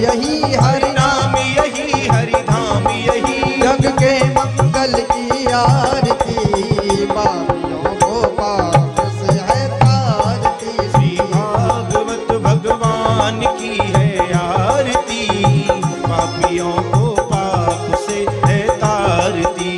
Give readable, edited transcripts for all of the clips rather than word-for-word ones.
यही हरि नाम यही हरि धाम यही जग के मंगल की आरती पापियों को पाप से है तारती श्री भागवत भगवान की है आरती पापियों को पाप से है तारती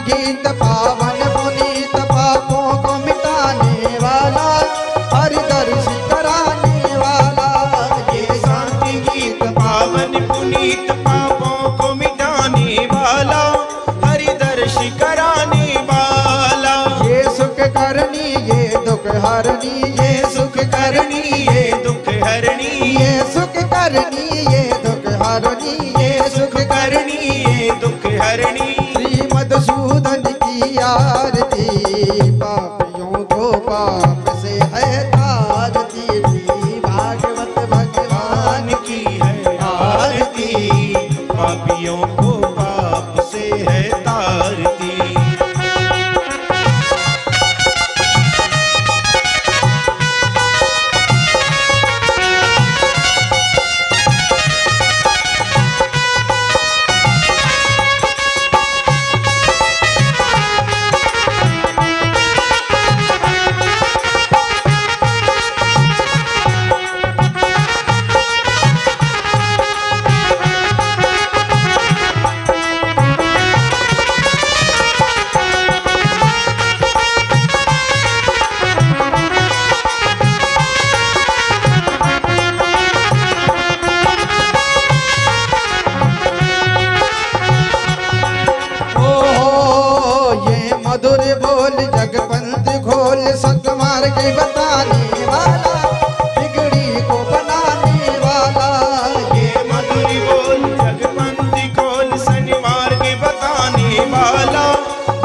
गीत पावन पुनीत पापों को मिटाने वाला हरि दर्शन कराने वाला ये शांति गीत पावन पुनीत पापों को मिटाने वाला हरि दर्शन कराने वाला ये सुख करनी ये दुख हरनी ये सुख करनी ये दुख हरनी ये सुख करनी ये दुख हरनी ये सुख करनी ये दुख हरनी श्री मधुसूदन की आरती पापियों को पाप से है तारती श्री भागवत भगवान की है आरती पापियों को पाप से है तारती मधुर बोल जगपंथ खोल सतमार्ग बताने वाला बिगड़ी को बनाने वाला ये मधुर बोल जगपंथ खोल सन्मार्ग बताने वाला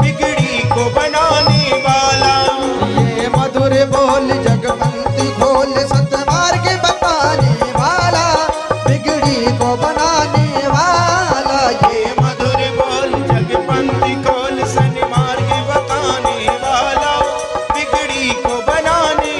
बिगड़ी को बनाने वाला ये मधुर बोल जगपंथ खोल सतमार्ग बताने वाला बिगड़ी को बनाने वाला ये मधुर बोल जगपंथ खोल सन्मार्ग बताने वाला बिगड़ी को बनाने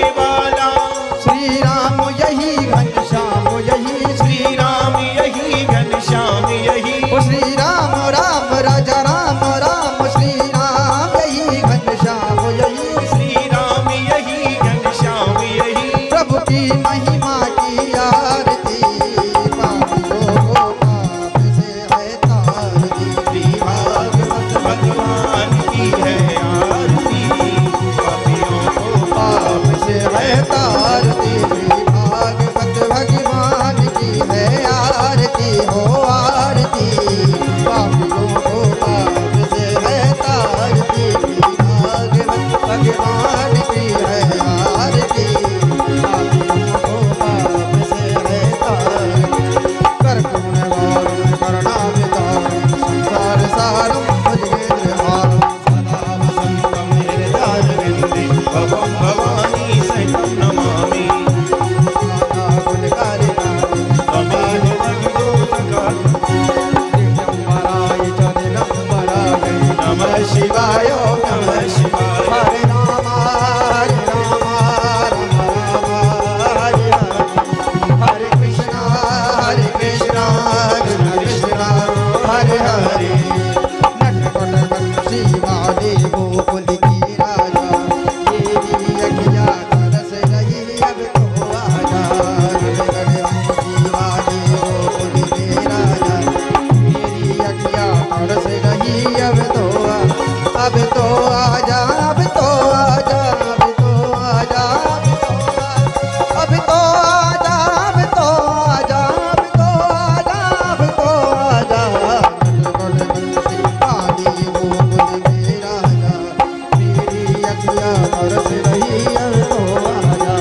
बंसिया बरस रही अब तो आजा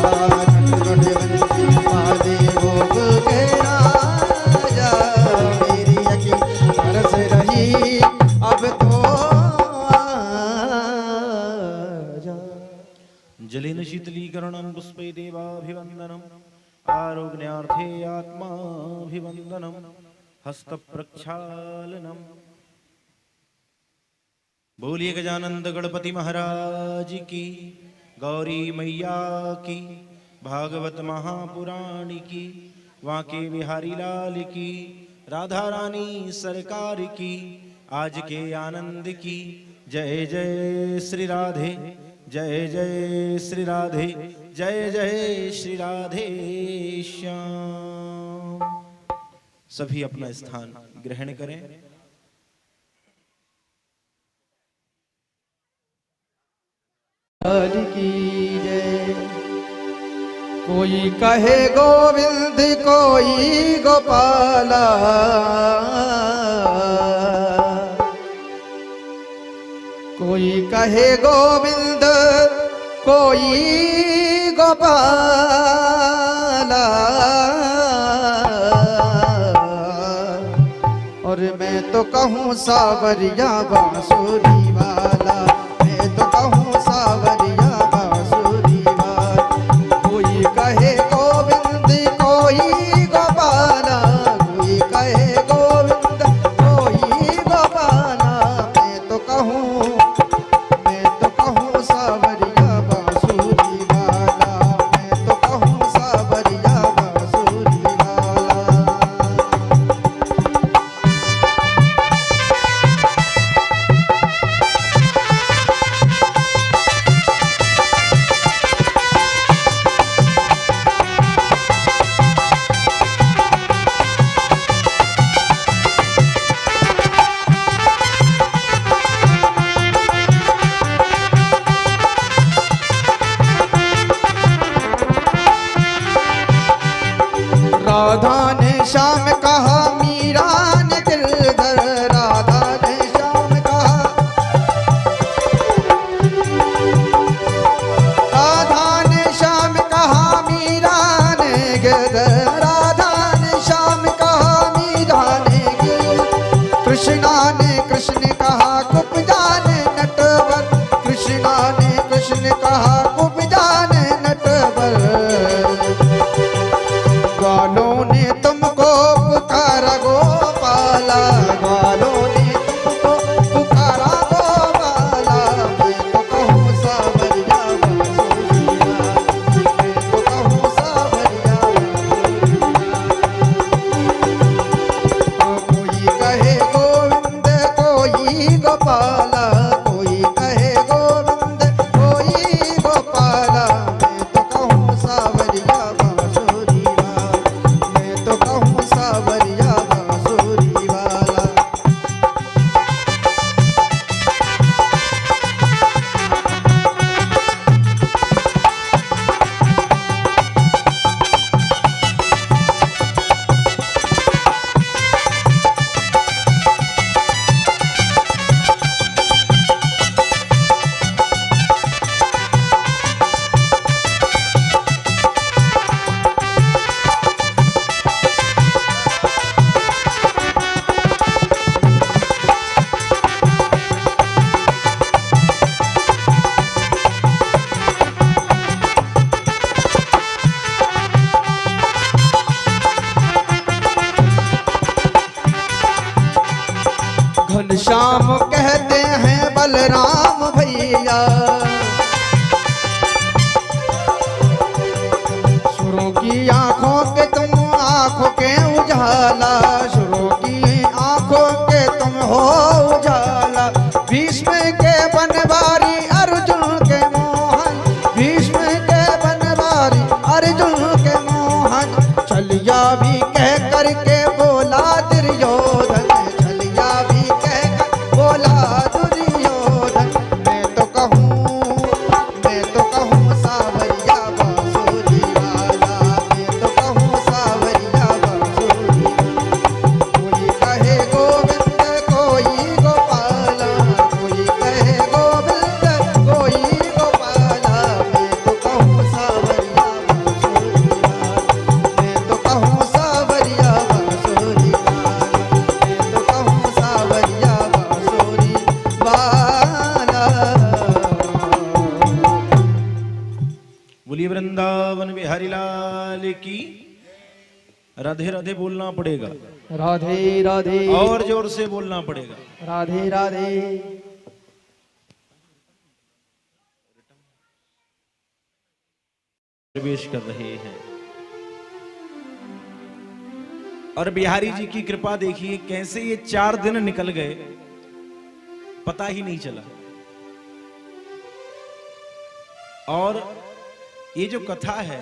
गढ़ बंसी पादे भोग के राजा मेरी अखी बरस रही अब तो आजा। जलेन शीतलीकरणं पुष्पे देवाभिवन्दनम् आरोग्यार्थे आत्माभिवन्दनम् हस्तप्रक्षालनम्। बोलिए गजानंद गणपति महाराज की, गौरी मैया की, भागवत महापुराण की, वांके बिहारी लाल की, राधा रानी सरकार की, आज के आनंद की। जय जय श्री राधे, जय जय श्री राधे, जय जय श्री राधे श्याम। सभी अपना स्थान ग्रहण करें। हरि की जय। कोई कहे गोविंद कोई गोपाला, कोई कहे गोविंद कोई गोपाला, और मैं तो कहूँ सावरिया बांसुरी वाला, मैं तो कहूँ सावरिया बांसुरी वाला। कोई कहे गोविंद कोई गोपाला, कोई कहे गोविंद कोई गोपाला, मैं तो कहूँ सावरिया बांसुरी वाला, मैं तो कहूँ सावरिया बांसुरी वाला। राधा ने श्याम कहा, मीरा ने गिरधर, राधा ने श्याम कहा, राधा ने श्याम कहा, मीरा ने गिरधर, राधा ने श्याम कहा, मीरा ने गिरधर। कृष्णा ने कृष्ण कहा, कुब्जा ने नटवर, कृष्णा ने कृष्ण कहा, कुब्जा ने नटवर। ग्वालों ने तुमको पुकारा गोपाला, ग्वालों ने तुमको पुकारा गोपाला, मैं तो कहूँ सावरिया बांसुरी वाला, मैं तो कहूँ सावरिया बांसुरी वाला। कोई कहे गोविंद कोई गोपाला, कोई कहे गोविंद कोई गोपाला, मैं तो कहूँ सावरिया बांसुरी वाला, मैं तो कहूँ सावरिया बांसुरी वाला। घनश्याम कहते हैं बलराम भैया, सुरों की आंखों के तुम आंखों के उजाला, सुरों की आंखों के तुम हो उजाला। भीष्म के बनवारी अर्जुन के मोहन, भीष्म के बनवारी अर्जुन के मोहन। चलिया भी कह करके बोला दुर्योधन, चलिया भी कहकर बोला दुर्योधन। मैं तो कहूँ सावरिया बांसुरी वाला, मैं तो कहूँ सावरिया बांसुरी वाला। श्री वृंदावन बिहारी लाल की। राधे राधे बोलना पड़ेगा, राधे राधे, और जोर से बोलना पड़ेगा। राधे राधे। प्रवेश कर रहे हैं और बिहारी जी की कृपा देखिए कैसे ये 4 दिन निकल गए, पता ही नहीं चला। और ये जो कथा है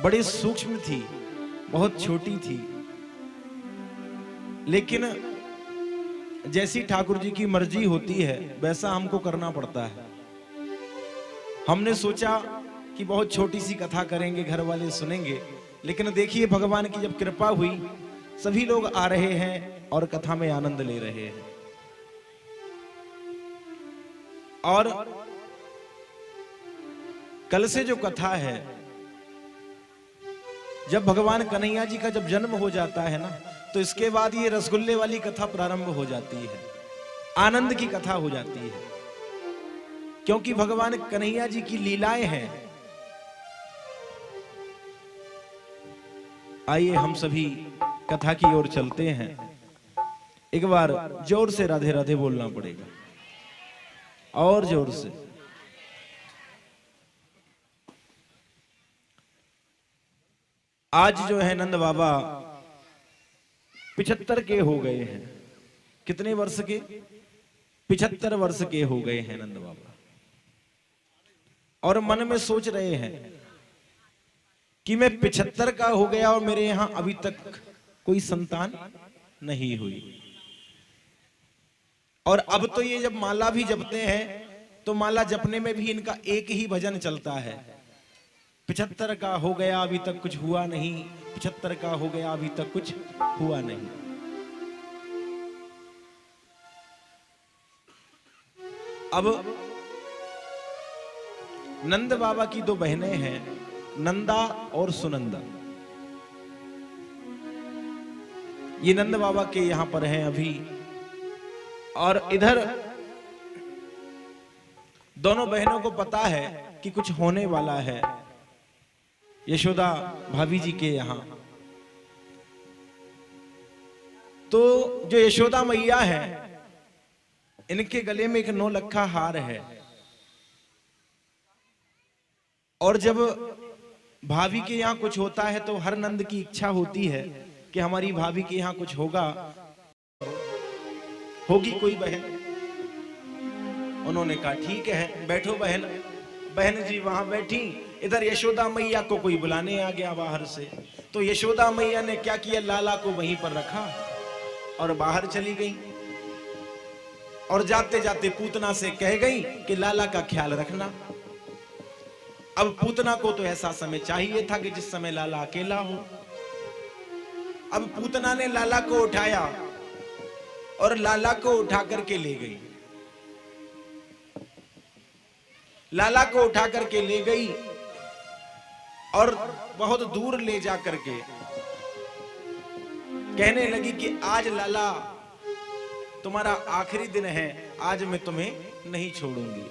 बड़ी सूक्ष्म थी, बहुत छोटी थी, लेकिन जैसी ठाकुर जी की मर्जी होती है वैसा हमको करना पड़ता है। हमने सोचा कि बहुत छोटी सी कथा करेंगे, घर वाले सुनेंगे, लेकिन देखिए भगवान की जब कृपा हुई सभी लोग आ रहे हैं और कथा में आनंद ले रहे हैं। और कल से जो कथा है, जब भगवान कन्हैया जी का जब जन्म हो जाता है ना, तो इसके बाद ये रसगुल्ले वाली कथा प्रारंभ हो जाती है, आनंद की कथा हो जाती है, क्योंकि भगवान कन्हैया जी की लीलाएं हैं। आइए हम सभी कथा की ओर चलते हैं। एक बार जोर से राधे राधे बोलना पड़ेगा, और जोर से। आज जो है नंद बाबा 75 के हो गए हैं। कितने वर्ष के? 75 वर्ष के हो गए हैं नंद बाबा। और मन में सोच रहे हैं कि मैं 75 का हो गया और मेरे यहां अभी तक कोई संतान नहीं हुई। और अब तो ये जब माला भी जपते हैं तो माला जपने में भी इनका एक ही भजन चलता है, 75 का हो गया अभी तक कुछ हुआ नहीं, 75 का हो गया अभी तक कुछ हुआ नहीं। अब नंद बाबा की 2 बहनें हैं, नंदा और सुनंदा। ये नंद बाबा के यहां पर हैं अभी। और इधर दोनों बहनों को पता है कि कुछ होने वाला है, यशोदा भाभी जी के यहां। तो जो यशोदा मैया है, इनके गले में एक 9 लखा हार है। और जब भाभी के यहां कुछ होता है तो हर नंद की इच्छा होती है कि हमारी भाभी के यहां कुछ होगा, होगी कोई बहन। उन्होंने कहा ठीक है बैठो बहन। बहन जी वहां बैठी, इधर यशोदा मैया को कोई बुलाने आ गया बाहर से। तो यशोदा मैया ने क्या किया, लाला को वहीं पर रखा और बाहर चली गई। और जाते जाते पूतना से कह गई कि लाला का ख्याल रखना। अब पूतना को तो ऐसा समय चाहिए था कि जिस समय लाला अकेला हो। अब पूतना ने लाला को उठाया और लाला को उठा करके ले गई। लाला को उठा करके ले गई और बहुत दूर ले जा करके कहने लगी कि आज लाला तुम्हारा आखिरी दिन है, आज मैं तुम्हें नहीं छोड़ूंगी।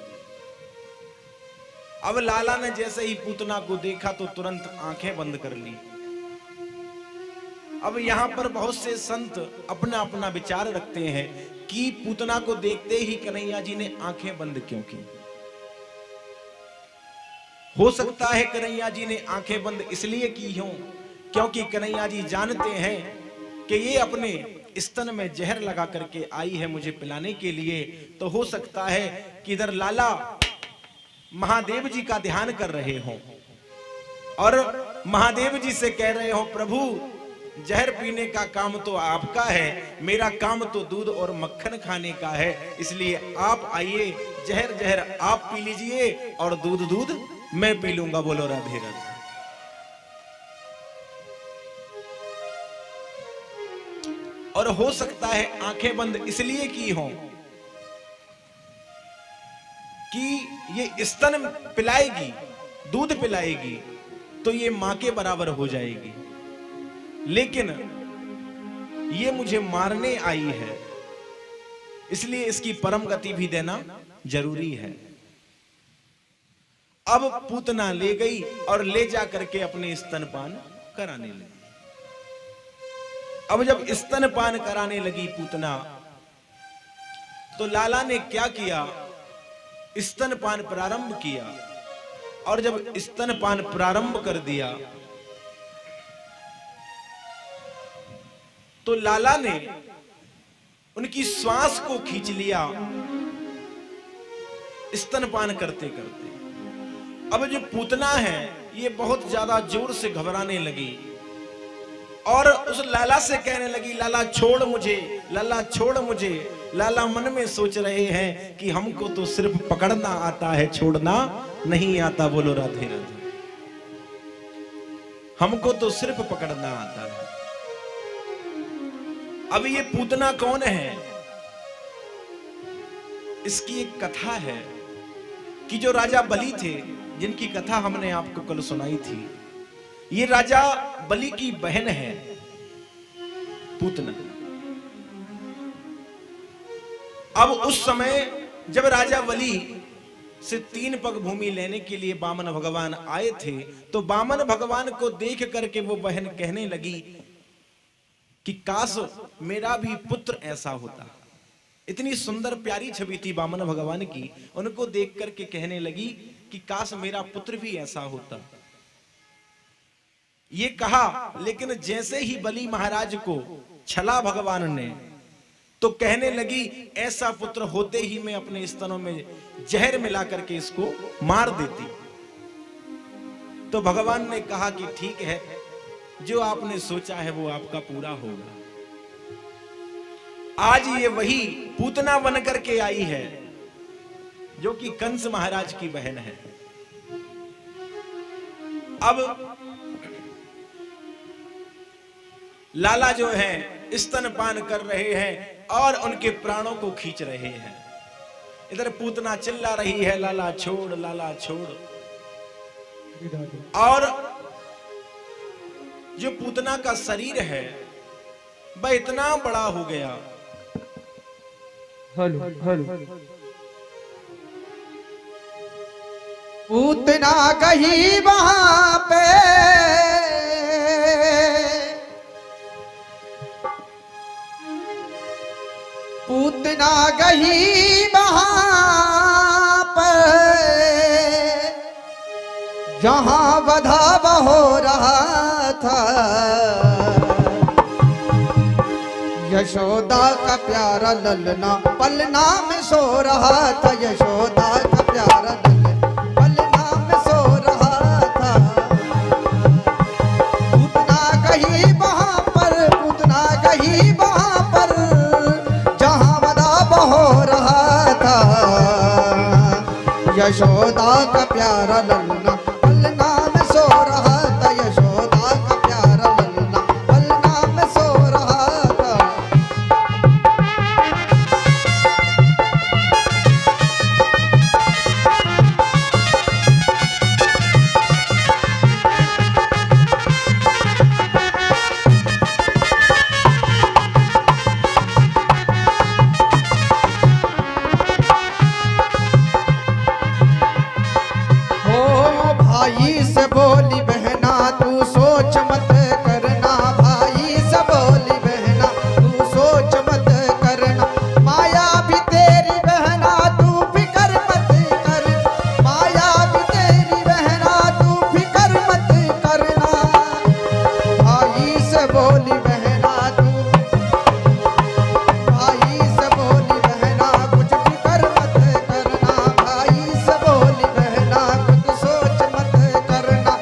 अब लाला ने जैसे ही पूतना को देखा तो तुरंत आंखें बंद कर ली। अब यहां पर बहुत से संत अपना अपना विचार रखते हैं कि पूतना को देखते ही कन्हैया जी ने आंखें बंद क्यों की। हो सकता है कन्हैया जी ने आंखें बंद इसलिए की हों क्योंकि कन्हैया जी जानते हैं कि ये अपने स्तन में जहर लगा करके आई है मुझे पिलाने के लिए। तो हो सकता है कि इधर लाला महादेव जी का ध्यान कर रहे हों और महादेव जी से कह रहे हो प्रभु जहर पीने का काम तो आपका है, मेरा काम तो दूध और मक्खन खाने का है, इसलिए आप आइए, जहर जहर आप पी लीजिए और दूध दूध मैं पी लूंगा। बोलो राधे राधे। और हो सकता है आंखें बंद इसलिए की हों कि ये स्तन पिलाएगी, दूध पिलाएगी तो ये मां के बराबर हो जाएगी, लेकिन ये मुझे मारने आई है, इसलिए इसकी परम गति भी देना जरूरी है। अब पूतना ले गई और ले जा करके अपने स्तनपान कराने लगी। अब जब स्तनपान कराने लगी पूतना, तो लाला ने क्या किया, स्तनपान प्रारंभ किया। और जब स्तनपान प्रारंभ कर दिया तो लाला ने उनकी श्वास को खींच लिया स्तनपान करते करते। अब जो पूतना है ये बहुत ज्यादा जोर से घबराने लगी और उस लाला से कहने लगी, लाला छोड़ मुझे, लाला छोड़ मुझे। लाला मन में सोच रहे हैं कि हमको तो सिर्फ पकड़ना आता है, छोड़ना नहीं आता। बोलो राधे राधे। हमको तो सिर्फ पकड़ना आता है। अब ये पूतना कौन है, इसकी एक कथा है कि जो राजा बलि थे, जिनकी कथा हमने आपको कल सुनाई थी, ये राजा बलि की बहन है पूतना। अब उस समय जब राजा बलि से 3 पग भूमि लेने के लिए वामन भगवान आए थे, तो वामन भगवान को देख करके वो बहन कहने लगी कि काश मेरा भी पुत्र ऐसा होता। इतनी सुंदर प्यारी छवि थी वामन भगवान की, उनको देख करके कहने लगी कि काश मेरा पुत्र भी ऐसा होता। ये कहा, लेकिन जैसे ही बलि महाराज को छला भगवान ने, तो कहने लगी ऐसा पुत्र होते ही मैं अपने स्तनों में जहर मिला करके इसको मार देती। तो भगवान ने कहा कि ठीक है, जो आपने सोचा है वो आपका पूरा होगा। आज ये वही पूतना बन करके आई है जो कि कंस महाराज की बहन है। अब लाला जो है स्तनपान कर रहे हैं और उनके प्राणों को खींच रहे हैं। इधर पूतना चिल्ला रही है, लाला छोड़, लाला छोड़। और जो पूतना का शरीर है वह इतना बड़ा हो गया, पूतना कहीं वहां पे पूतना गही वहां पर जहां वधावा हो रहा था। यशोदा का प्यारा ललना पलना में सो रहा था। यशोदा का प्यारा ललना पलना में सो रहा था। पूतना गही वहां पर, पूतना गही वहां पर जहां वधावा हो रहा था। यशोदा का प्यारा ललना पलना में सो रहा था। यशोदा का प्यारा ललना पलना में सो रहा था। भाई से बोली बहना तू सोच मत करना। भाई से बोली बहना तू सोच मत करना। माया भी तेरी बहना तू फिकर मत कर। माया भी तेरी बहना तू फिकर मत करना। भाई से बोली बहना तू, भाई से बोली बहना कुछ फिकर मत करना। भाई से बोली बहना कुछ सोच मत करना।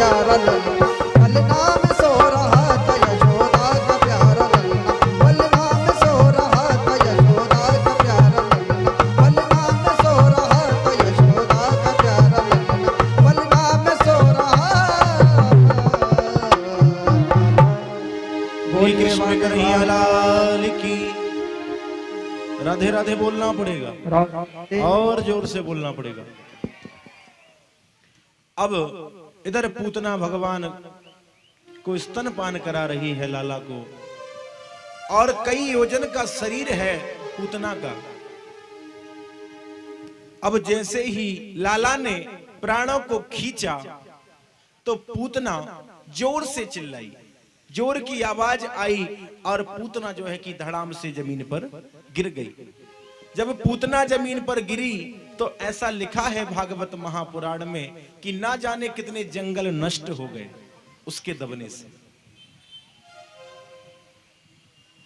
प्यारा ललना, ललना में सो रहा था यशोदा का प्यारा ललना, ललना में सो रहा था यशोदा का प्यारा ललना, ललना में सो रहा था यशोदा का प्यारा ललना, ललना में सो रहा। बोल कृष्ण कन्हैया लाल की। राधे राधे बोलना पड़ेगा और जोर से बोलना पड़ेगा। अब इधर पूतना भगवान को स्तनपान करा रही है लाला को, और कई योजन का शरीर है पूतना का। अब जैसे ही लाला ने प्राणों को खींचा तो पूतना जोर से चिल्लाई, जोर की आवाज आई और पूतना जो है कि धड़ाम से जमीन पर गिर गई। जब पूतना जमीन पर गिरी तो ऐसा लिखा है भागवत महापुराण में कि ना जाने कितने जंगल नष्ट हो गए उसके दबने से।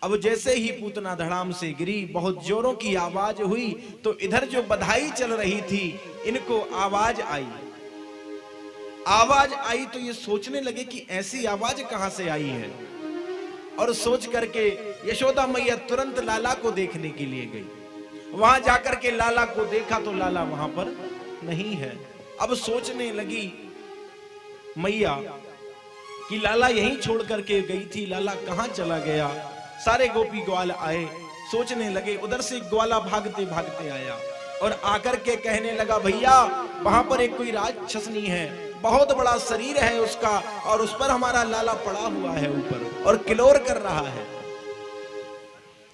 अब जैसे ही पूतना धड़ाम से गिरी, बहुत जोरों की आवाज हुई, तो इधर जो बधाई चल रही थी इनको आवाज आई। आवाज आई तो ये सोचने लगे कि ऐसी आवाज कहां से आई है, और सोच करके यशोदा मैया तुरंत लाला को देखने के लिए गई। वहां जाकर के लाला को देखा तो लाला वहां पर नहीं है। अब सोचने लगी मैया कि लाला यहीं छोड़ करके गई थी, लाला कहां चला गया। सारे गोपी ग्वाल आए, सोचने लगे। उधर से ग्वाला भागते भागते आया और आकर के कहने लगा, भैया वहां पर एक कोई राक्षसनी है, बहुत बड़ा शरीर है उसका, और उस पर हमारा लाला पड़ा हुआ है ऊपर और किलोर कर रहा है,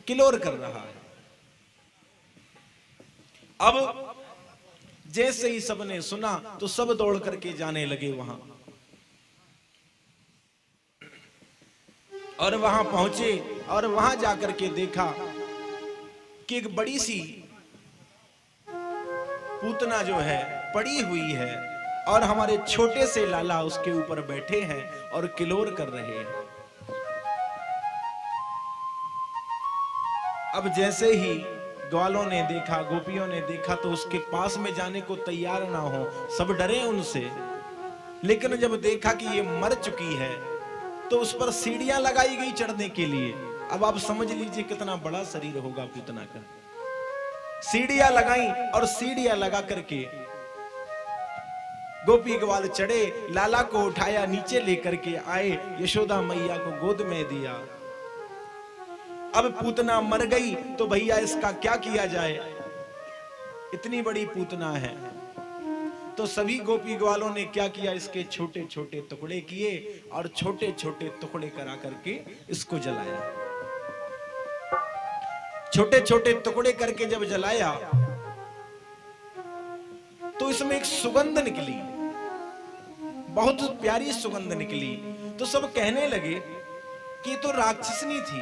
किलोर कर रहा है। अब जैसे ही सबने सुना तो सब दौड़ करके जाने लगे वहां, और वहां पहुंचे और वहां जाकर के देखा कि एक बड़ी सी पूतना जो है पड़ी हुई है, और हमारे छोटे से लाला उसके ऊपर बैठे हैं और किलोर कर रहे हैं। अब जैसे ही ग्वालों ने देखा, गोपियों ने देखा, तो उसके पास में जाने को तैयार ना हो, सब डरे उनसे। लेकिन जब देखा कि ये मर चुकी है तो उस पर सीढ़ियां लगाई गई चढ़ने के लिए। अब आप समझ लीजिए कितना बड़ा शरीर होगा पूतना का। सीढ़ियां लगाई और सीढ़ियां लगा करके गोपी ग्वाल चढ़े, लाला को उठाया, नीचे लेकर के आए, यशोदा मैया को गोद में दिया। अब पूतना मर गई तो भैया इसका क्या किया जाए, इतनी बड़ी पूतना है। तो सभी गोपी ग्वालों ने क्या किया, इसके छोटे छोटे टुकड़े किए और छोटे छोटे टुकड़े करा करके इसको जलाया। छोटे छोटे टुकड़े करके जब जलाया तो इसमें एक सुगंध निकली, बहुत प्यारी सुगंध निकली। तो सब कहने लगे कि तो राक्षसनी थी,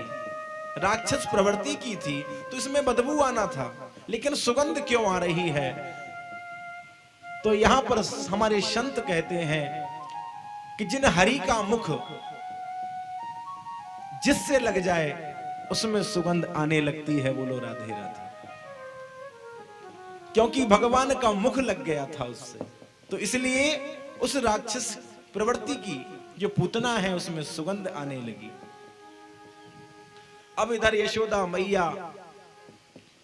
राक्षस प्रवृत्ति की थी, तो इसमें बदबू आना था, लेकिन सुगंध क्यों आ रही है। तो यहां पर हमारे संत कहते हैं कि जिन हरि का मुख जिससे लग जाए उसमें सुगंध आने लगती है। बोलो राधे राधे। क्योंकि भगवान का मुख लग गया था उससे, तो इसलिए उस राक्षस प्रवृत्ति की जो पूतना है उसमें सुगंध आने लगी। अब इधर यशोदा मैया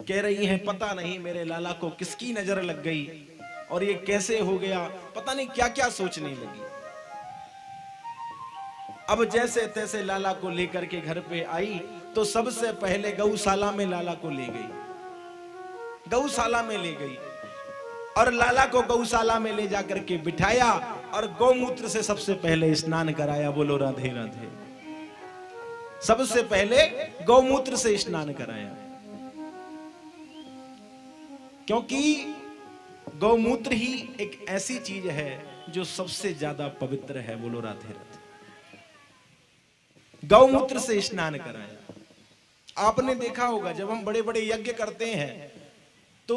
कह रही हैं, पता नहीं मेरे लाला को किसकी नजर लग गई और ये कैसे हो गया, पता नहीं क्या क्या सोचने लगी। अब जैसे तैसे लाला को लेकर के घर पे आई तो सबसे पहले गौशाला में लाला को ले गई, गौशाला में ले गई और लाला को गौशाला में ले जाकर के बिठाया और गौमूत्र से सबसे पहले स्नान कराया। बोलो राधे राधे। सबसे पहले गौमूत्र से स्नान कराया, क्योंकि गौमूत्र ही एक ऐसी चीज है जो सबसे ज्यादा पवित्र है। बोलो राधे राधे। गौमूत्र से स्नान कराया। आपने देखा होगा जब हम बड़े बड़े यज्ञ करते हैं तो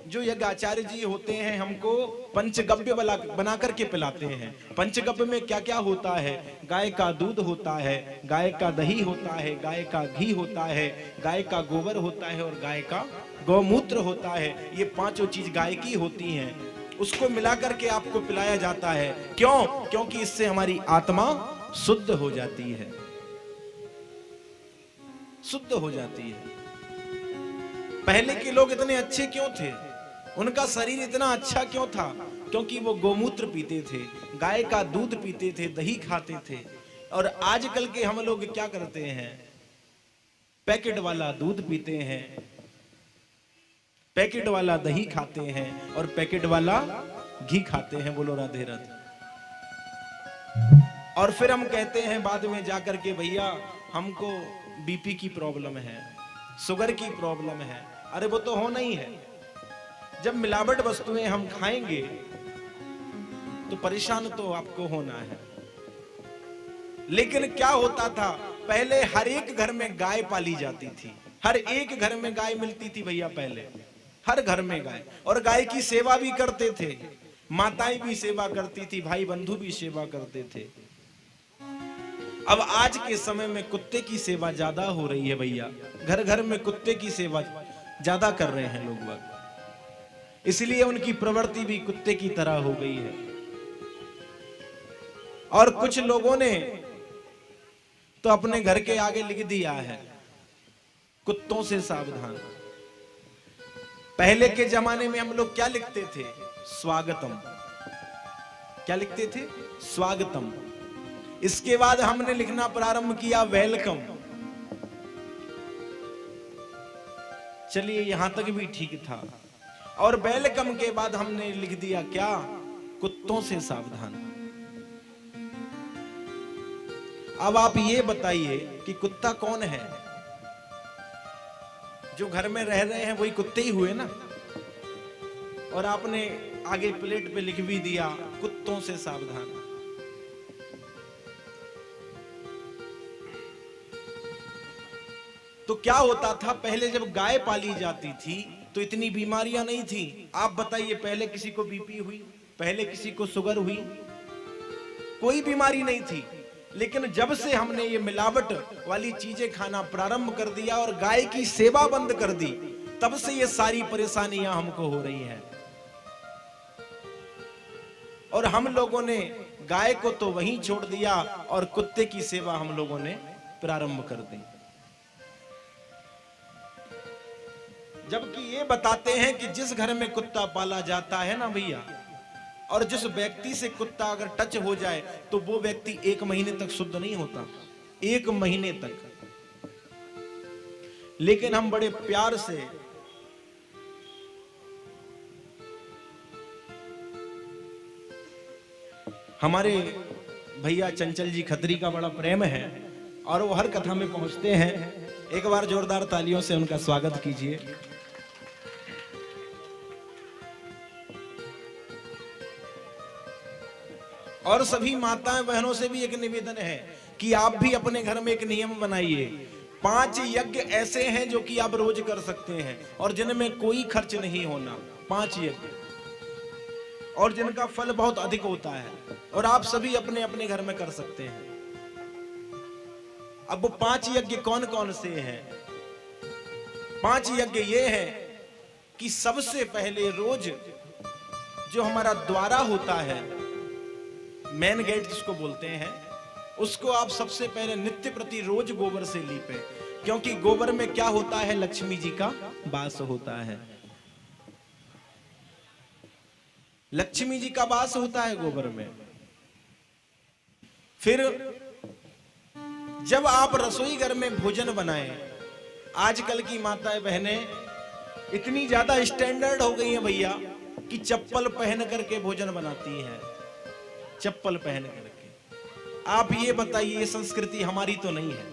जो यज्ञ आचार्य जी होते हैं हमको पंचगव्य बना करके पिलाते हैं। पंचगव्य में क्या क्या होता है, गाय का दूध होता है, गाय का दही होता है, गाय का घी होता है, गाय का गोबर होता है और गाय का गौमूत्र होता है। ये पांचों चीज गाय की होती हैं उसको मिला करके आपको पिलाया जाता है। क्यों? क्योंकि इससे हमारी आत्मा शुद्ध हो जाती है, शुद्ध हो जाती है। पहले के लोग इतने अच्छे क्यों थे? उनका शरीर इतना अच्छा क्यों था? क्योंकि वो गोमूत्र पीते थे, गाय का दूध पीते थे, दही खाते थे। और आजकल के हम लोग क्या करते हैं? पैकेट वाला दूध पीते हैं, पैकेट वाला दही खाते हैं और पैकेट वाला घी खाते हैं। बोलो राधे राधे। और फिर हम कहते हैं बाद में जाकर के, भैया हमको बीपी की प्रॉब्लम है, शुगर की प्रॉब्लम है। अरे वो तो होना ही है। जब मिलावट वस्तुएं हम खाएंगे तो परेशान तो आपको होना है। लेकिन क्या होता था? पहले हर एक घर में गाय पाली जाती थी, हर एक घर में गाय मिलती थी भैया। पहले हर घर में गाय, और गाय की सेवा भी करते थे, माताएं भी सेवा करती थी, भाई बंधु भी सेवा करते थे। अब आज के समय में कुत्ते की सेवा ज्यादा हो रही है भैया, घर घर में कुत्ते की सेवा ज्यादा कर रहे हैं लोग बाग, इसलिए उनकी प्रवृत्ति भी कुत्ते की तरह हो गई है। और कुछ लोगों ने तो अपने घर के आगे लिख दिया है, कुत्तों से सावधान। पहले के जमाने में हम लोग क्या लिखते थे? स्वागतम। क्या लिखते थे? स्वागतम। इसके बाद हमने लिखना प्रारंभ किया वेलकम। चलिए यहां तक भी ठीक था। और वेलकम के बाद हमने लिख दिया क्या? कुत्तों से सावधान। अब आप ये बताइए कि कुत्ता कौन है? जो घर में रह रहे हैं वही कुत्ते ही हुए ना। और आपने आगे प्लेट पे लिख भी दिया कुत्तों से सावधान। तो क्या होता था? पहले जब गाय पाली जाती थी तो इतनी बीमारियां नहीं थी। आप बताइए, पहले किसी को बीपी हुई? पहले किसी को शुगर हुई? कोई बीमारी नहीं थी। लेकिन जब से हमने ये मिलावट वाली चीजें खाना प्रारंभ कर दिया और गाय की सेवा बंद कर दी, तब से ये सारी परेशानियां हमको हो रही हैं। और हम लोगों ने गाय को तो वहीं छोड़ दिया और कुत्ते की सेवा हम लोगों ने प्रारंभ कर दी। जबकि ये बताते हैं कि जिस घर में कुत्ता पाला जाता है ना भैया, और जिस व्यक्ति से कुत्ता अगर टच हो जाए तो वो व्यक्ति 1 महीने तक शुद्ध नहीं होता, 1 महीने तक। लेकिन हम बड़े प्यार से हमारे भैया चंचल जी खत्री का बड़ा प्रेम है और वो हर कथा में पहुंचते हैं। एक बार जोरदार तालियों से उनका स्वागत कीजिए। और सभी माताएं बहनों से भी एक निवेदन है कि आप भी अपने घर में एक नियम बनाइए। 5 यज्ञ ऐसे हैं जो कि आप रोज कर सकते हैं और जिनमें कोई खर्च नहीं होना। 5 यज्ञ, और जिनका फल बहुत अधिक होता है, और आप सभी अपने अपने घर में कर सकते हैं। अब वो 5 यज्ञ कौन कौन से हैं? 5 यज्ञ ये हैं कि सबसे पहले रोज जो हमारा द्वारा होता है, मेन गेट जिसको बोलते हैं, उसको आप सबसे पहले नित्य प्रति रोज गोबर से लीपें। क्योंकि गोबर में क्या होता है? लक्ष्मी जी का वास होता है। लक्ष्मी जी का वास होता है गोबर में। फिर जब आप रसोई घर में भोजन बनाएं, आजकल की माताएं बहनें इतनी ज्यादा स्टैंडर्ड हो गई हैं भैया कि चप्पल पहन करके भोजन बनाती हैं। चप्पल पहन करके। आप ये बताइए, ये संस्कृति हमारी तो नहीं है,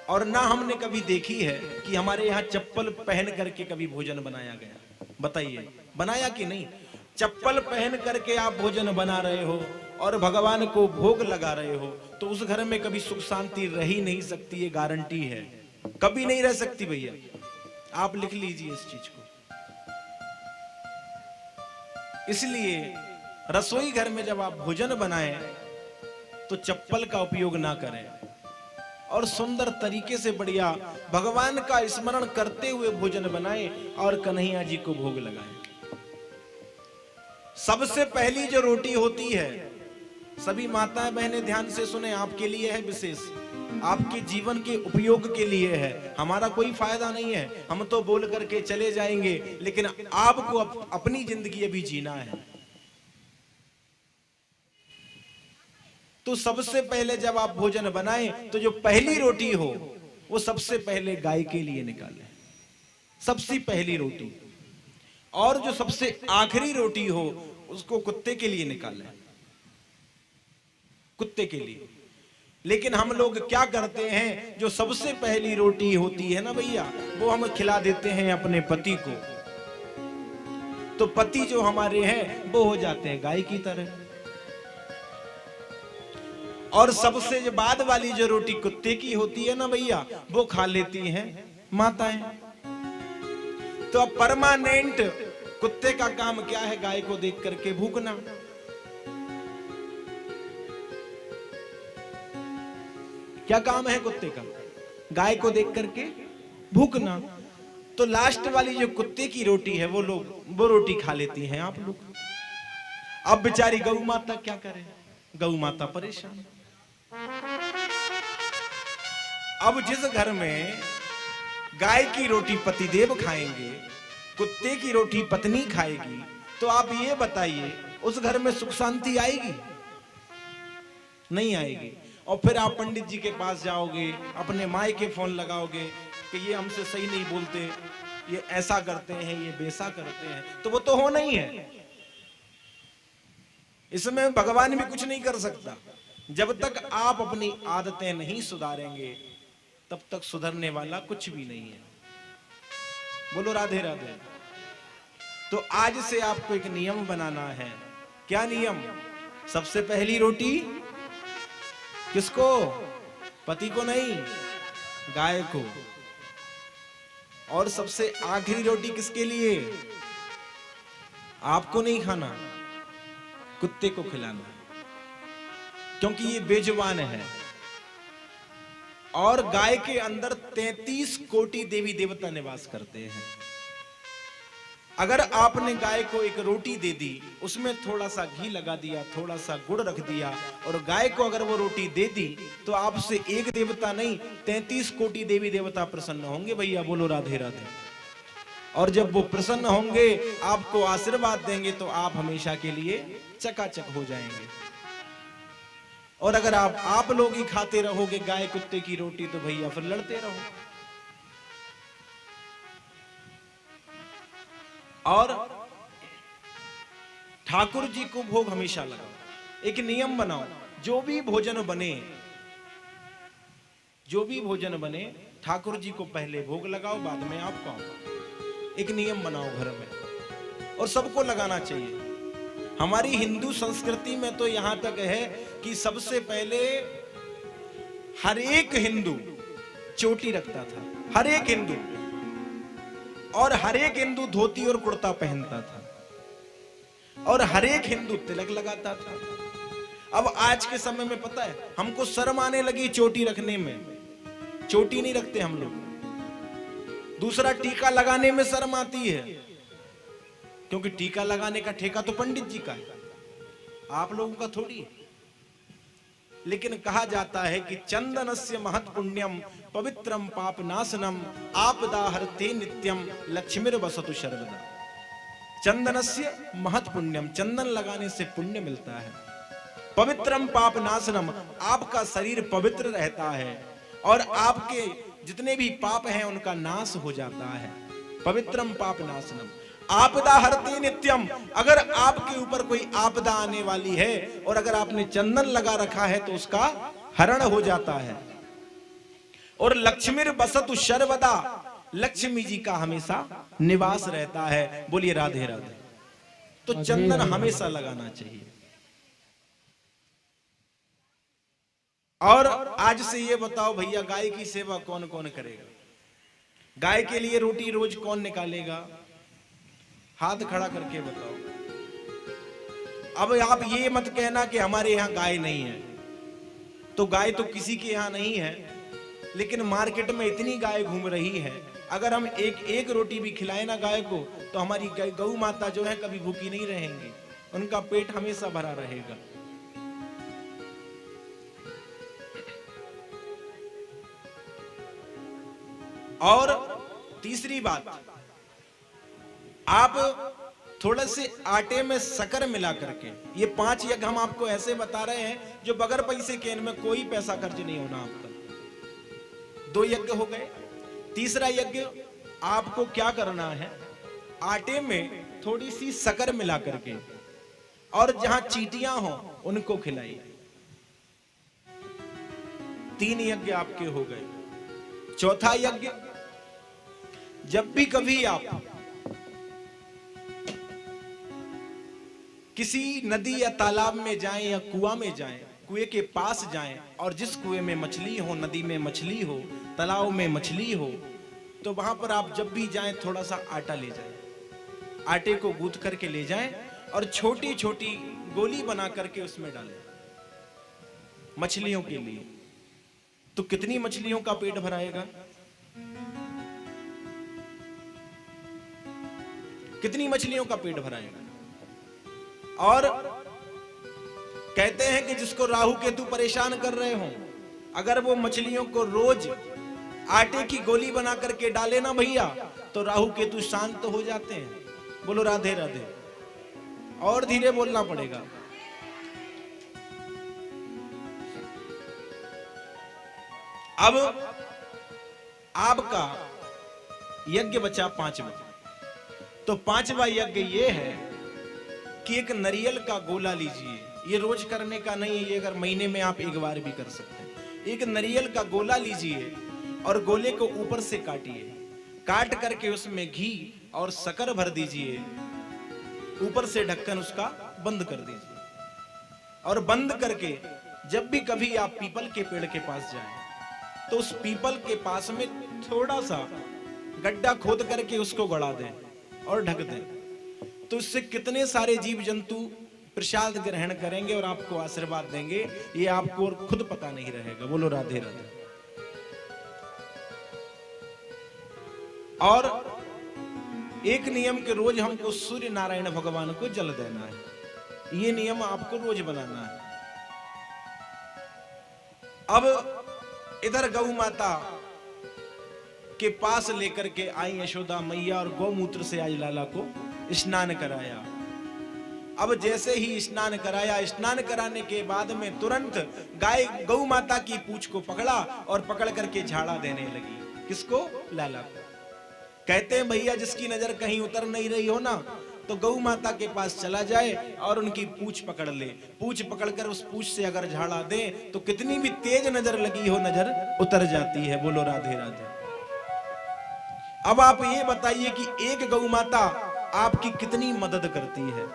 और ना हमने कभी देखी है कि हमारे यहाँ चप्पल पहन करके कभी भोजन बनाया गया। बताइए, बनाया कि नहीं? चप्पल पहन करके आप भोजन बना रहे हो और भगवान को भोग लगा रहे हो, तो उस घर में कभी सुख शांति रह ही नहीं सकती। ये गारंटी है, कभी नहीं रह सकती भैया। आप लिख लीजिए इस चीज को। इसलिए रसोई घर में जब आप भोजन बनाएं तो चप्पल का उपयोग ना करें और सुंदर तरीके से बढ़िया भगवान का स्मरण करते हुए भोजन बनाएं और कन्हैया जी को भोग लगाएं। सबसे पहली जो रोटी होती है, सभी माताएं बहनें ध्यान से सुने, आपके लिए है विशेष, आपके जीवन के उपयोग के लिए है, हमारा कोई फायदा नहीं है, हम तो बोल करके चले जाएंगे, लेकिन आपको अपनी जिंदगी अभी जीना है। तो सबसे पहले जब आप भोजन बनाएं तो जो पहली रोटी हो वो सबसे पहले गाय के लिए निकालें, सबसे पहली रोटी। और जो सबसे आखिरी रोटी हो उसको कुत्ते के लिए निकालें, कुत्ते के लिए। लेकिन हम लोग क्या करते हैं, जो सबसे पहली रोटी होती है ना भैया, वो हम खिला देते हैं अपने पति को। तो पति जो हमारे हैं वो हो जाते हैं गाय की तरह। और सबसे जो बाद वाली जो रोटी कुत्ते की होती है ना भैया, वो खा लेती हैं माताएं। तो अब परमानेंट कुत्ते का काम क्या है, गाय को देख करके भूखना। क्या काम है कुत्ते का, गाय को देख करके भूखना। तो लास्ट वाली जो कुत्ते की रोटी है वो रोटी खा लेती हैं आप लोग। अब बेचारी गौ माता क्या करे, गौ माता परेशान। अब जिस घर में गाय की रोटी पतिदेव खाएंगे, कुत्ते की रोटी पत्नी खाएगी, तो आप ये बताइए उस घर में सुख शांति आएगी? नहीं आएगी। और फिर आप पंडित जी के पास जाओगे, अपने माई के फोन लगाओगे कि ये हमसे सही नहीं बोलते, ये ऐसा करते हैं, ये वैसा करते हैं, तो वो तो होना ही है। इसमें भगवान भी कुछ नहीं कर सकता। जब तक आप अपनी आदतें नहीं सुधारेंगे तब तक सुधरने वाला कुछ भी नहीं है। बोलो राधे राधे। तो आज से आपको एक नियम बनाना है। क्या नियम? सबसे पहली रोटी किसको? पति को नहीं, गाय को। और सबसे आखिरी रोटी किसके लिए? आपको नहीं खाना, कुत्ते को खिलाना, क्योंकि ये बेजुबान है। और गाय के अंदर 33 कोटि देवी देवता निवास करते हैं। अगर आपने गाय को एक रोटी दे दी, उसमें थोड़ा सा घी लगा दिया, थोड़ा सा गुड़ रख दिया, और गाय को अगर वो रोटी दे दी, तो आपसे एक देवता नहीं 33 कोटि देवी देवता प्रसन्न होंगे भैया। बोलो राधे राधे। और जब वो प्रसन्न होंगे, आपको आशीर्वाद देंगे, तो आप हमेशा के लिए चकाचक हो जाएंगे। और अगर आप लोग ही खाते रहोगे गाय कुत्ते की रोटी, तो भैया फिर लड़ते रहो। और ठाकुर जी को भोग हमेशा लगाओ। एक नियम बनाओ, जो भी भोजन बने ठाकुर जी को पहले भोग लगाओ, बाद में आप खाओ। एक नियम बनाओ घर में, और सबको लगाना चाहिए। हमारी हिंदू संस्कृति में तो यहां तक है कि सबसे पहले हर एक हिंदू चोटी रखता था, हर एक हिंदू। और हर एक हिंदू धोती और कुर्ता पहनता था, और हर एक हिंदू तिलक लगाता था। अब आज के समय में पता है, हमको शर्म आने लगी चोटी रखने में। चोटी नहीं रखते हम लोग। दूसरा, टीका लगाने में शर्म आती है, क्योंकि टीका लगाने का ठेका तो पंडित जी का है, आप लोगों का थोड़ी है। लेकिन कहा जाता है कि चंदनस्य महत् पुण्यम पवित्रम पाप नाशनम आपदा हरते नित्यम लक्ष्मीर वसतु सर्वदा। चंदनस्य महत् पुण्यम, चंदन लगाने से पुण्य मिलता है। पवित्रम पाप नाशनम, आपका शरीर पवित्र रहता है, और आपके जितने भी पाप हैं उनका नाश हो जाता है। पवित्रम पाप नाशनम आपदा हरते नित्यम। अगर आपके ऊपर कोई आपदा आने वाली है और अगर आपने चंदन लगा रखा है तो उसका हरण हो जाता है। और लक्ष्मीर वसतु सर्वदा, लक्ष्मी जी का हमेशा निवास रहता है। बोलिए राधे राधे। तो चंदन हमेशा लगाना चाहिए। और आज से ये बताओ भैया, गाय की सेवा कौन कौन करेगा? गाय के लिए रोटी रोज कौन निकालेगा? हाथ खड़ा करके बताओ। अब आप ये मत कहना कि हमारे यहाँ गाय नहीं है। तो गाय तो किसी के यहाँ नहीं है, लेकिन मार्केट में इतनी गाय घूम रही है। अगर हम एक रोटी भी खिलाए ना गाय को, तो हमारी गौ माता जो है कभी भूखी नहीं रहेंगी। उनका पेट हमेशा भरा रहेगा। और तीसरी बात, आप थोड़े से आटे में शक्कर मिला करके, ये 5 यज्ञ हम आपको ऐसे बता रहे हैं जो बगैर पैसे के, इनमें कोई पैसा खर्च नहीं होना आपका। 2 यज्ञ हो गए। तीसरा यज्ञ आपको क्या करना है, आटे में थोड़ी सी शक्कर मिला करके और जहां चींटियां हो उनको खिलाइए। 3 यज्ञ आपके हो गए। चौथा यज्ञ, जब भी कभी आप किसी नदी या तालाब में जाएं या कुआं में जाएं, कुएं के पास जाएं और जिस कुएं में मछली हो, नदी में मछली हो, तालाब में मछली हो, तो वहां पर आप जब भी जाएं थोड़ा सा आटा ले जाएं, आटे को गूंथ करके ले जाएं और छोटी छोटी गोली बना करके उसमें डालें मछलियों के लिए। तो कितनी मछलियों का पेट भराएगा? कितनी मछलियों का पेट भराएगा? और कहते हैं कि जिसको राहु केतु परेशान कर रहे हो, अगर वो मछलियों को रोज आटे की गोली बना करके डाले ना भैया, तो राहु केतु शांत हो जाते हैं। बोलो राधे राधे। और धीरे बोलना पड़ेगा। अब आपका यज्ञ बचा 5वां। तो 5वां यज्ञ ये है कि एक नारियल का गोला लीजिए। ये रोज करने का नहीं है, ये अगर महीने में आप एक बार भी कर सकते हैं। एक नारियल का गोला लीजिए और गोले को ऊपर से काटिए, काट करके उसमें घी और शक्कर भर दीजिए, ऊपर से ढक्कन उसका बंद कर दीजिए। और बंद करके जब भी कभी आप पीपल के पेड़ के पास जाएं, तो उस पीपल के पास में थोड़ा सा गड्ढा खोद करके उसको गड़ा दें और ढक दें। तो इससे कितने सारे जीव जंतु प्रसाद ग्रहण करेंगे और आपको आशीर्वाद देंगे, ये आपको और खुद पता नहीं रहेगा। बोलो राधे राधे। और एक नियम के रोज हमको सूर्य नारायण भगवान को जल देना है। ये नियम आपको रोज बनाना है। अब इधर गौ माता के पास लेकर के आई यशोदा मैया और गौमूत्र से आज लाला को स्नान कराया। अब जैसे ही स्नान कराया, स्नान कराने के बाद में तुरंत गाय गौ माता की पूंछ को पकड़ा और पकड़ करके झाड़ा देने लगी। किसको? लाला को। कहते हैं भैया जिसकी नजर कहीं उतर नहीं रही हो ना, तो गौ माता के पास चला जाए और उनकी पूंछ पकड़ ले। पूंछ पकड़कर उस पूंछ से अगर झाड़ा दे तो कितनी भी तेज नजर लगी हो, नजर उतर जाती है। बोलो राधे राधे। अब आप ये बताइए कि एक गौ माता आपकी कितनी मदद करती है,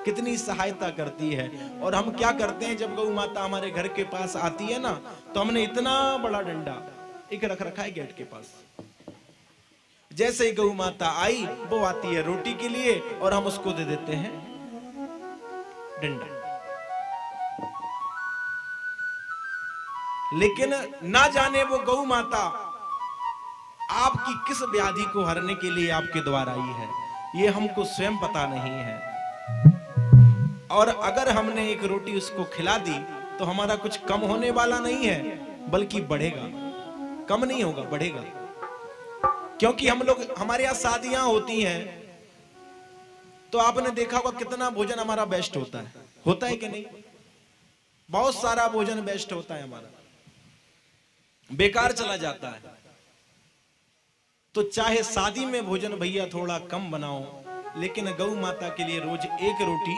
कितनी सहायता करती है। और हम क्या करते हैं, जब गौ माता हमारे घर के पास आती है ना, तो हमने इतना बड़ा डंडा एक रख रखा है गेट के पास। जैसे ही गौ माता आई, वो आती है रोटी के लिए और हम उसको दे देते हैं डंडा। लेकिन ना जाने वो गौ माता आपकी किस व्याधि को हरने के लिए आपके द्वार आई है, ये हमको स्वयं पता नहीं है। और अगर हमने एक रोटी उसको खिला दी तो हमारा कुछ कम होने वाला नहीं है, बल्कि बढ़ेगा। कम नहीं होगा, बढ़ेगा। क्योंकि हम लोग, हमारे यहाँ शादियां होती हैं तो आपने देखा होगा कितना भोजन हमारा बेस्ट होता है कि नहीं? बहुत सारा भोजन बेस्ट होता है हमारा, बेकार चला जाता है। तो चाहे शादी में भोजन भैया थोड़ा कम बनाओ, लेकिन गौ माता के लिए रोज एक रोटी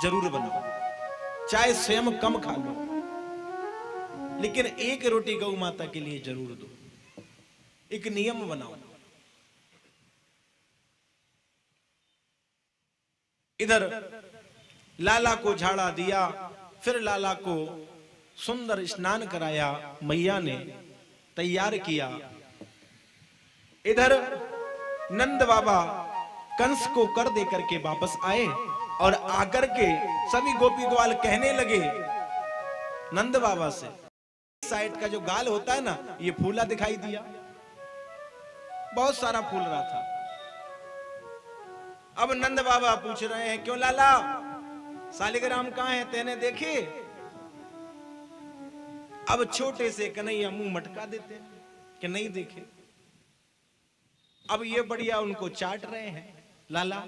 जरूर बनाओ। चाहे स्वयं कम खा लो, लेकिन एक रोटी गौ माता के लिए जरूर दो। एक नियम बनाओ। इधर लाला को झाड़ा दिया, फिर लाला को सुंदर स्नान कराया, मैया ने तैयार किया। इधर नंद बाबा कंस को कर दे करके वापस आए और आकर के सभी गोपी ग्वाल कहने लगे नंद बाबा से, साइड का जो गाल होता है ना, ये फूला दिखाई दिया, बहुत सारा फूल रहा था। अब नंद बाबा पूछ रहे हैं, क्यों लाला, सालिग्राम कहाँ है तेने देखे? अब छोटे से कन्हैया मुंह मटका देते हैं कि नहीं देखे। अब ये बढ़िया उनको चाट रहे हैं लाला।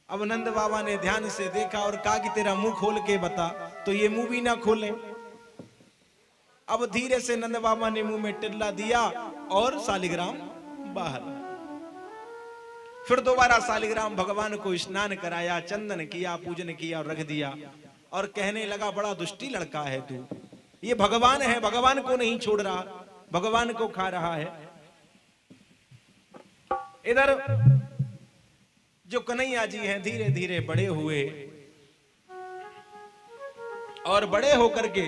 अब नंद बाबा ने ध्यान से देखा और कहा कि तेरा मुंह खोल के बता, तो ये मुंह भी ना खोले। अब धीरे से नंद बाबा ने मुंह में टिल्ला दिया और सालिग्राम बाहर। फिर दोबारा सालिग्राम भगवान को स्नान कराया, चंदन किया, पूजन किया और रख दिया और कहने लगा बड़ा दुष्टी लड़का है तू, ये भगवान है, भगवान को नहीं छोड़ रहा, भगवान को खा रहा है। इधर जो कन्हैया जी हैं धीरे धीरे बड़े हुए और बड़े होकर के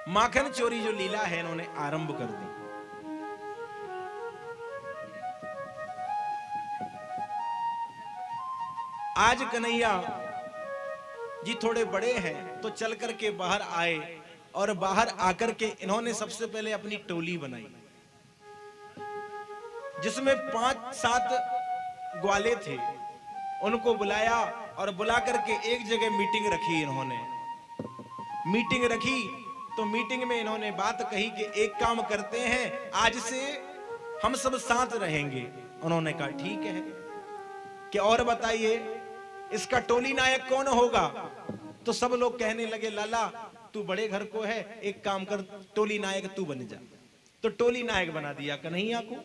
माखन चोरी जो लीला है इन्होंने आरंभ कर दी। आज कन्हैया जी थोड़े बड़े हैं तो चल करके बाहर आए और बाहर आकर के इन्होंने सबसे पहले अपनी टोली बनाई जिसमें 5-7 ग्वाले थे। उनको बुलाया और बुला करके एक जगह मीटिंग रखी। इन्होंने मीटिंग रखी तो मीटिंग में इन्होंने बात कही कि एक काम करते हैं, आज से हम सब साथ रहेंगे। उन्होंने कहा ठीक है कि और बताइए इसका टोली नायक कौन होगा? तो सब लोग कहने लगे लाला तू बड़े घर को है, एक काम कर टोली नायक तू बन जा। तो टोली नायक बना दिया कन्हैया को।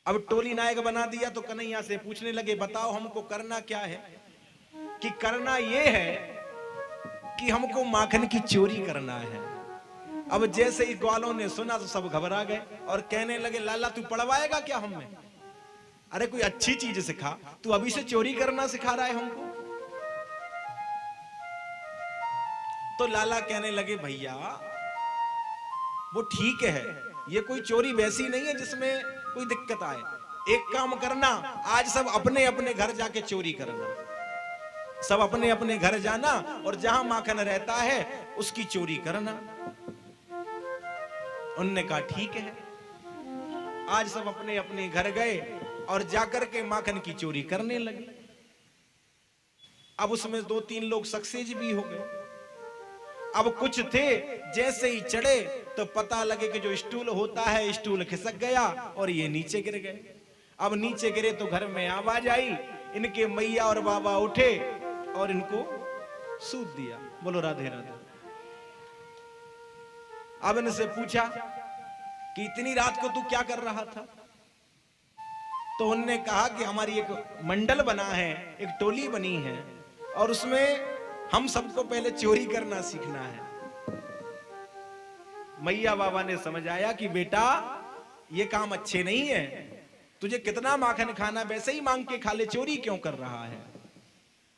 अब टोली नायक बना दिया तो कन्हैया से पूछने लगे बताओ हमको करना क्या है? कि करना यह है कि हमको माखन की चोरी करना है। अब जैसे ही ग्वालों ने सुना तो सब घबरा गए और कहने लगे लाला तू पढ़वाएगा क्या हमें? अरे कोई अच्छी चीज सिखा, तू अभी से चोरी करना सिखा रहा है हमको। तो लाला कहने लगे भैया वो ठीक है, ये कोई चोरी वैसी नहीं है जिसमें कोई दिक्कत आए। एक काम करना, आज सब अपने अपने घर जाके चोरी करना, सब अपने अपने घर जाना और जहां माखन रहता है उसकी चोरी करना। उनने कहा ठीक है। आज सब अपने अपने घर गए और जाकर के माखन की चोरी करने लगे। अब उसमें 2-3 लोग सक्सेस भी हो गए। अब कुछ थे जैसे ही चढ़े तो पता लगे कि जो स्टूल होता है स्टूल खिसक गया और ये नीचे गिर गए। अब नीचे गिरे तो घर में आवाज आई, इनके मैया और बाबा उठे और इनको सूत दिया। बोलो राधे राधे। अब इनसे पूछा कि इतनी रात को तू क्या कर रहा था? तो उनने कहा कि हमारी एक मंडल बना है, एक टोली बनी है और उसमें हम सबको पहले चोरी करना सीखना है। मैया बाबा ने समझ आया कि बेटा ये काम अच्छे नहीं है, तुझे कितना माखन खाना वैसे ही मांग के खा ले, चोरी क्यों कर रहा है?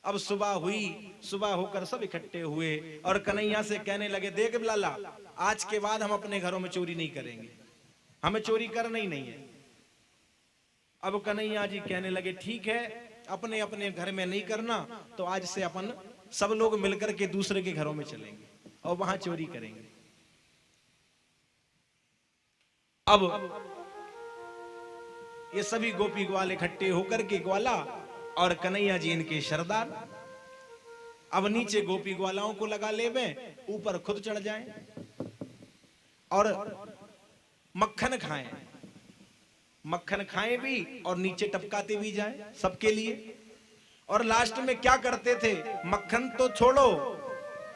अब सुबह हुई, सुबह होकर सब इकट्ठे हुए और कन्हैया से कहने लगे देख लाला आज के बाद हम अपने घरों में चोरी नहीं करेंगे, हमें चोरी करना ही नहीं है। अब कन्हैया जी कहने लगे ठीक है अपने अपने घर में नहीं करना, तो आज से अपन सब लोग मिलकर के दूसरे के घरों में चलेंगे और वहां चोरी करेंगे। अब ये सभी गोपी ग्वाल इकट्ठे होकर के ग्वाला और कन्हैया जी इनके सरदार अब नीचे गोपी ग्वालाओं को लगा ले में, ऊपर खुद चढ़ जाएं और मक्खन खाएं, मक्खन खाएं भी और नीचे टपकाते भी जाएं सबके लिए। और लास्ट में क्या करते थे, मक्खन तो छोड़ो,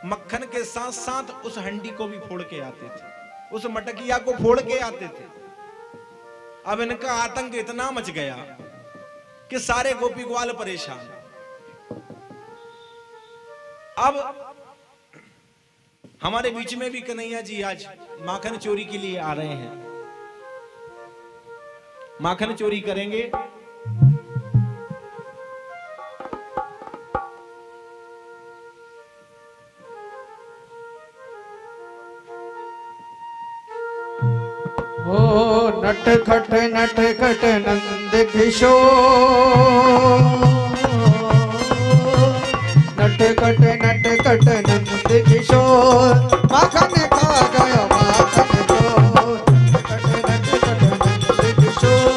मक्खन के साथ साथ उस हंडी को भी फोड़ के आते थे, उस मटकिया को फोड़ के आते थे। अब इनका आतंक इतना मच गया कि सारे गोपी ग्वाल परेशान। अब हमारे बीच में भी कन्हैया जी आज माखन चोरी के लिए आ रहे हैं, माखन चोरी करेंगे। ओ नटखट नटखट नंद किशोर, नटखट नटखट नंद किशोर, माखन खा गया माखन चोर। नटखट नटखट नंद किशोर,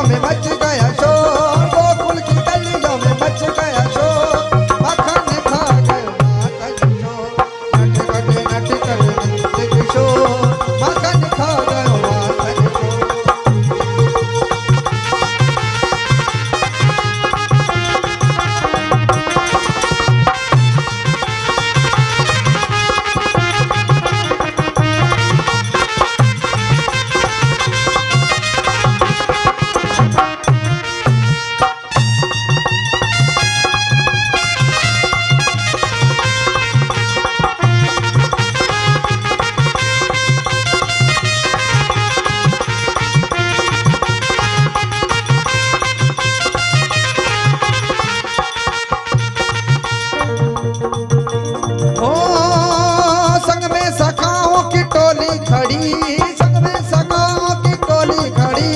में मच गया शोर, गोकुल की गलियों में मच गया शोर, माखन खा गयो माखन चोर, नट कर नंद किशोर, माखन खा गयो माखन चोर। संग में सखाओं की टोली खड़ी, संग में सखाओं की टोली खड़ी,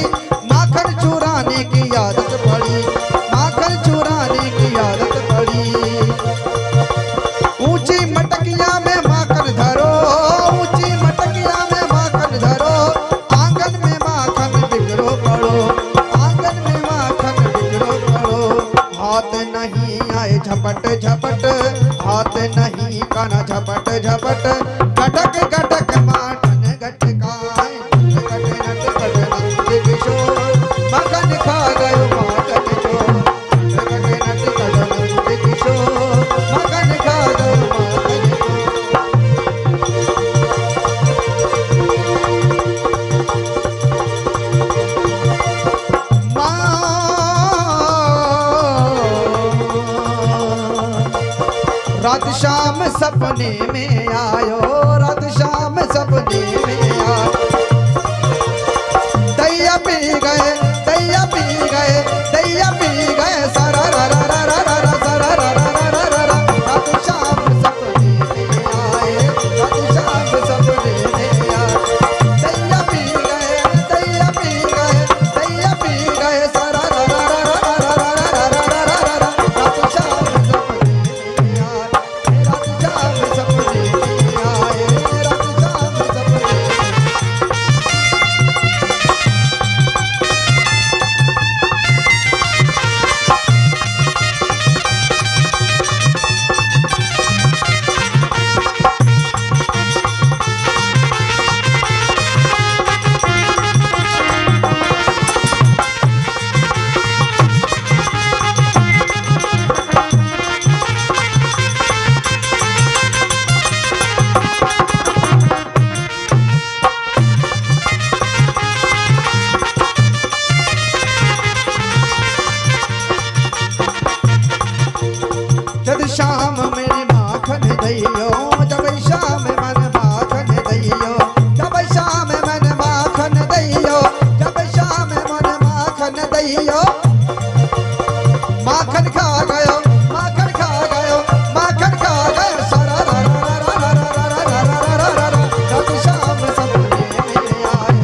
माखन चुराने की आदत पड़ी, माखन चुराने की आदत पड़ी। ऊंची मटकिया में माखन धरो, ऊंची मटकिया में माखन धरो, आंगन में माखन बिगड़ो पड़ो, आंगन में माखन बिगड़ो पड़ो। हाथ नहीं आए झपट झपट, हाथ नहीं काना झपट झपट, गटक गटक माठन गटकाए, गट नट गट नंद किशोर, माखन खा गयो माखन चोर, गट नट गट नंद किशोर, माखन खा गयो माखन चोर। रात शाम सपने में आयो, रात शाम सपने में आयो, दैया पी गए, दैया पी गए, दैया पी गए, सारा रा रा रा रा रा रा, सारा रा रा रा रा रा रा। रात शाम सपने में आए, रात शाम सपने में आए, दैया पी गए, दैया पी गए, दैया पी गए, सारा रा रा रा रा रा रा रा रा रा रा रा। रात शाम सपने में आए, रात शाम सपने में आए, रात शाम सपने में। जब शाम मेरे माखन दैयो, जब शाम मन माखन दैयो, जब शाम मन माखन दैयो, जब शाम मन माखन दैयो, माखन खा गयो, माखन खा गयो, माखन खा गयो, सारा रा रा रा रा रा रा रा रा रा रा रा। रात शाम सपने में आए,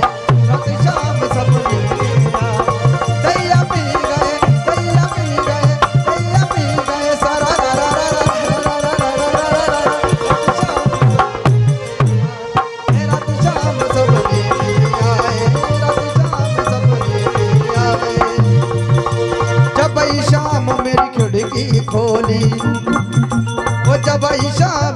रात शाम सपने में आए, दैया पी गए, दैया पी गए, दैया पी गए, सारा रा रा रा रा रा रा रा रा रा रा। रात शाम सपने में आए, रात शाम सपने में आए। जब शाम मेरी खिड़की खोली, वो जब शाम